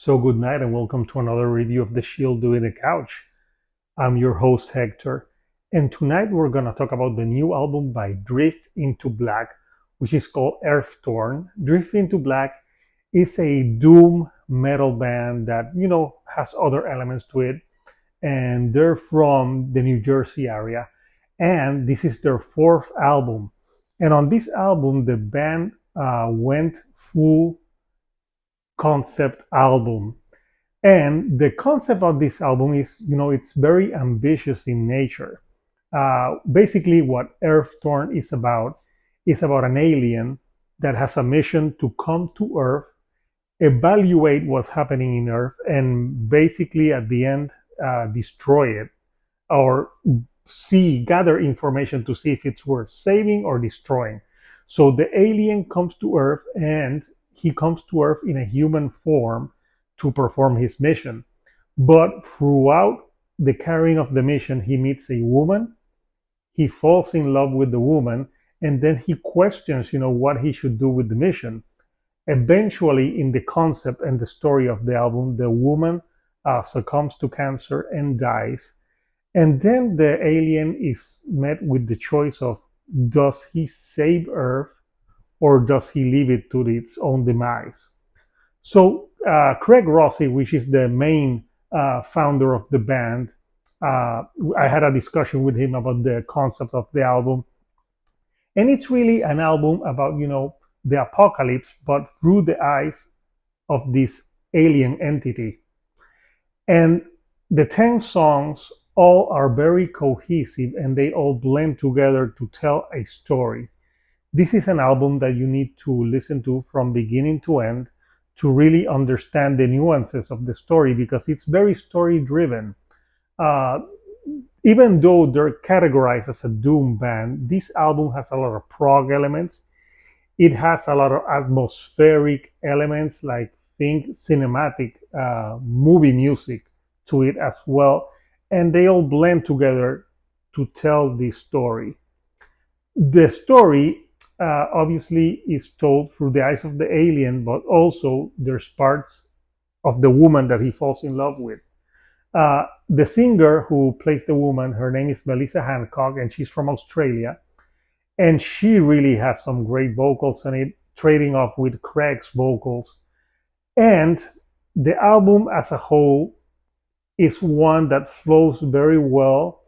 So good night and welcome to another review of The Shield Doing the Couch. I'm your host Hector, and tonight we're gonna talk about the new album by Drift Into Black, which is called Earthtorn. Drift Into Black is a doom metal band that has other elements to it, and they're from the New Jersey area, and this is their fourth album. And on this album, the band went full concept album. And the concept of this album is, it's very ambitious in nature. Basically, what Earthtorn is about an alien that has a mission to come to Earth, evaluate what's happening in Earth, and basically at the end, destroy it or gather information to see if it's worth saving or destroying. So the alien comes to Earth, and he comes to Earth in a human form to perform his mission. But throughout the carrying of the mission, he meets a woman, he falls in love with the woman, and then he questions, what he should do with the mission. Eventually, in the concept and the story of the album, the woman succumbs to cancer and dies. And then the alien is met with the choice of, does he save Earth or does he leave it to its own demise? So Craig Rossi, which is the main founder of the band, I had a discussion with him about the concept of the album, and it's really an album about the apocalypse, but through the eyes of this alien entity. And the 10 songs all are very cohesive, and they all blend together to tell a story. This is an album that you need to listen to from beginning to end to really understand the nuances of the story, because it's very story driven. Uh, Even though they're categorized as a doom band, this album has a lot of prog elements. It has a lot of atmospheric elements, like think cinematic movie music to it as well. And they all blend together to tell this story. The story obviously is told through the eyes of the alien, but also there's parts of the woman that he falls in love with. The singer who plays the woman, her name is Melissa Hancock, and she's from Australia. And she really has some great vocals in it, trading off with Craig's vocals. And the album as a whole is one that flows very well.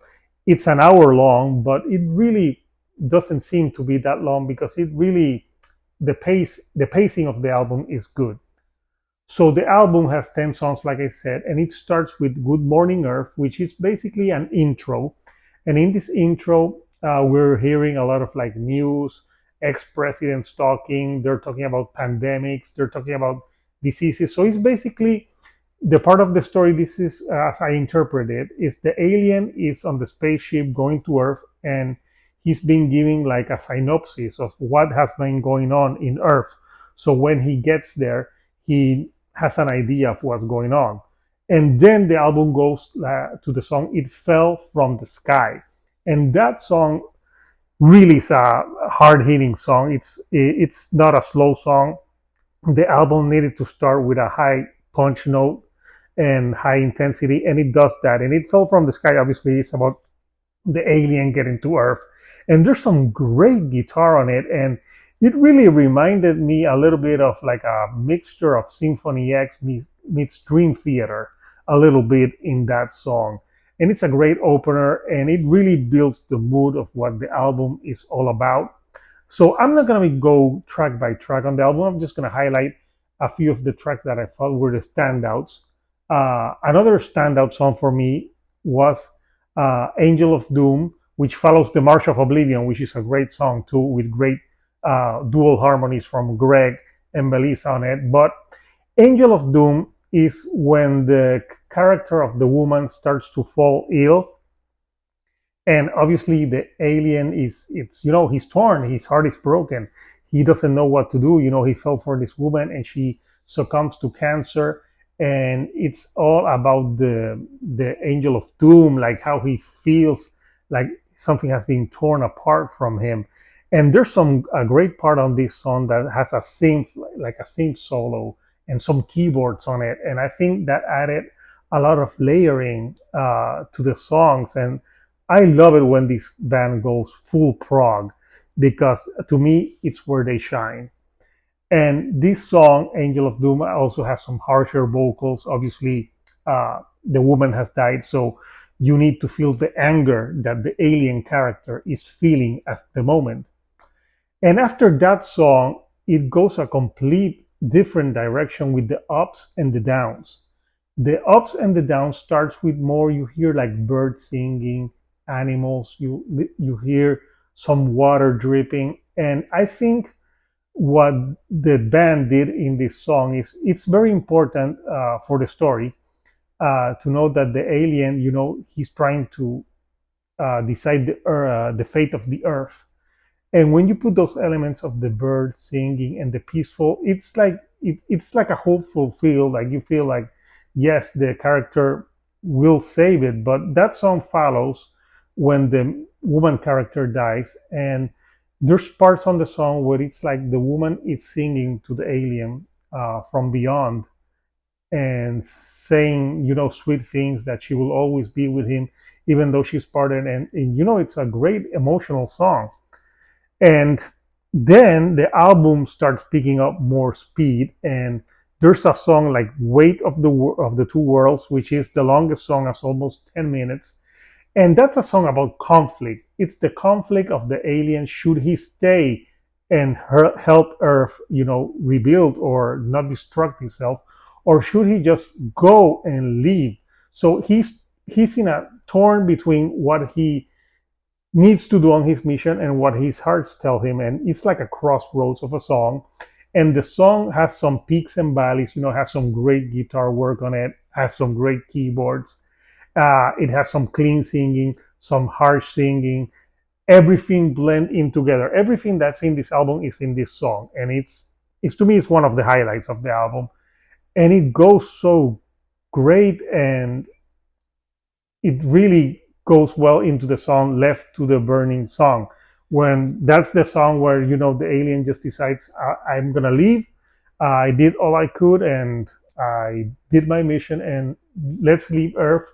It's an hour long, but it really doesn't seem to be that long, because the pacing of the album is good. So the album has 10 songs, like I said, and it starts with Good Morning Earth, which is basically an intro. And in this intro, we're hearing a lot of like news, ex-presidents talking. They're talking about pandemics. They're talking about diseases. So it's basically the part of the story. This is, as I interpret it, is the alien is on the spaceship going to Earth, and he's been giving like a synopsis of what has been going on in Earth. So when he gets there, he has an idea of what's going on. And then the album goes to the song It Fell From the Sky. And that song really is a hard-hitting song. It's not a slow song. The album needed to start with a high punch note and high intensity, and it does that. And It Fell From the Sky obviously is about the alien getting to Earth. And there's some great guitar on it, and it really reminded me a little bit of like a mixture of Symphony X meets Dream Theater a little bit in that song. And it's a great opener, and it really builds the mood of what the album is all about. So I'm not going to go track by track on the album. I'm just going to highlight a few of the tracks that I thought were the standouts. Another standout song for me was Angel of Doom, which follows the March of Oblivion, which is a great song too, with great dual harmonies from Greg and Melissa on it. But Angel of Doom is when the character of the woman starts to fall ill, and obviously the alien he's torn, his heart is broken, he doesn't know what to do. He fell for this woman, and she succumbs to cancer, and it's all about the Angel of Doom, like how he feels like something has been torn apart from him. And there's a great part on this song that has a synth solo, and some keyboards on it. And I think that added a lot of layering to the songs. And I love it when this band goes full prog because to me, it's where they shine. And this song, Angel of Doom, also has some harsher vocals. Obviously, the woman has died, so you need to feel the anger that the alien character is feeling at the moment. And after that song, it goes a complete different direction with the ups and the downs. The ups and the downs starts with more you hear like birds singing, animals, you hear some water dripping, and I think what the band did in this song is it's very important for the story to know that the alien, he's trying to decide the fate of the earth. And when you put those elements of the bird singing and the peaceful, it's like a hopeful feel. Like you feel like, yes, the character will save it. But that song follows when the woman character dies, and there's parts on the song where it's like the woman is singing to the alien from beyond and saying, sweet things that she will always be with him, even though she's parted. And it's a great emotional song. And then the album starts picking up more speed, and there's a song like "Weight of the Two Worlds," which is the longest song, as almost 10 minutes, and that's a song about conflict. It's the conflict of the alien. Should he stay and help Earth, rebuild or not destruct himself, or should he just go and leave? So he's in a torn between what he needs to do on his mission and what his hearts tell him, and it's like a crossroads of a song. And the song has some peaks and valleys, has some great guitar work on it, has some great keyboards, it has some clean singing, some harsh singing, everything blend in together. Everything that's in this album is in this song, and it's to me it's one of the highlights of the album. And it goes so great, and it really goes well into the song "Left to the Burning Song," when that's the song where the alien just decides, I'm gonna leave. I did all I could, and I did my mission, and let's leave Earth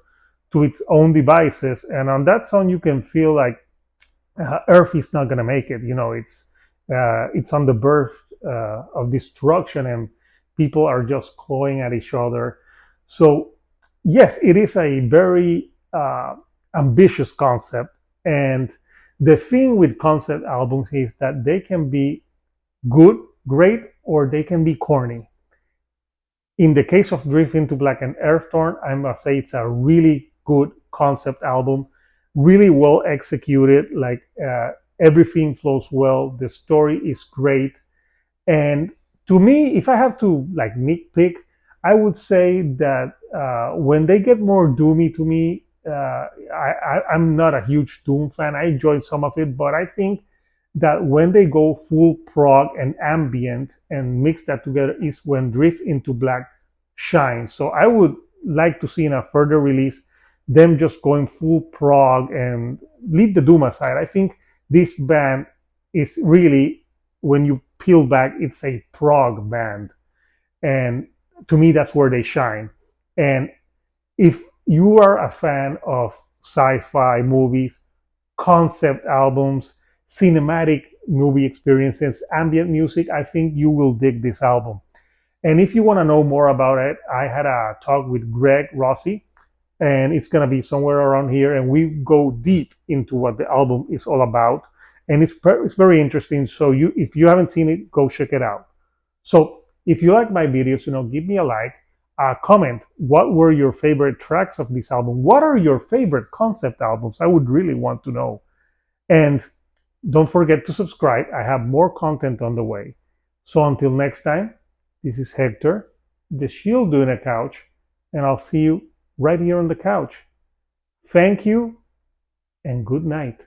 to its own devices. And on that song you can feel like Earth is not gonna make it. It's on the birth of destruction, and people are just clawing at each other. So yes, it is a very ambitious concept. And the thing with concept albums is that they can be good, great, or they can be corny. In the case of Drift Into Black and Earthtorn, I must say it's a really good concept album, really well executed. Like everything flows well, the story is great. And to me, if I have to like nitpick, I would say that when they get more doomy to me, I'm not a huge Doom fan. I enjoyed some of it, but I think that when they go full prog and ambient and mix that together is when Drift Into Black shines. So I would like to see in a further release them just going full prog and leave the Doom aside. I think this band is really, when you peel back, it's a prog band. And to me, that's where they shine. And if you are a fan of sci-fi movies, concept albums, cinematic movie experiences, ambient music, I think you will dig this album. And if you want to know more about it, I had a talk with Craig Rossi, and it's going to be somewhere around here. And we go deep into what the album is all about. And it's very interesting. So if you haven't seen it, go check it out. So if you like my videos, give me a like, comment what were your favorite tracks of this album. What are your favorite concept albums? I would really want to know. And don't forget to subscribe. I have more content on the way. So until next time, this is Hector, the Shield doing a couch, and I'll see you right here on the couch. Thank you and good night.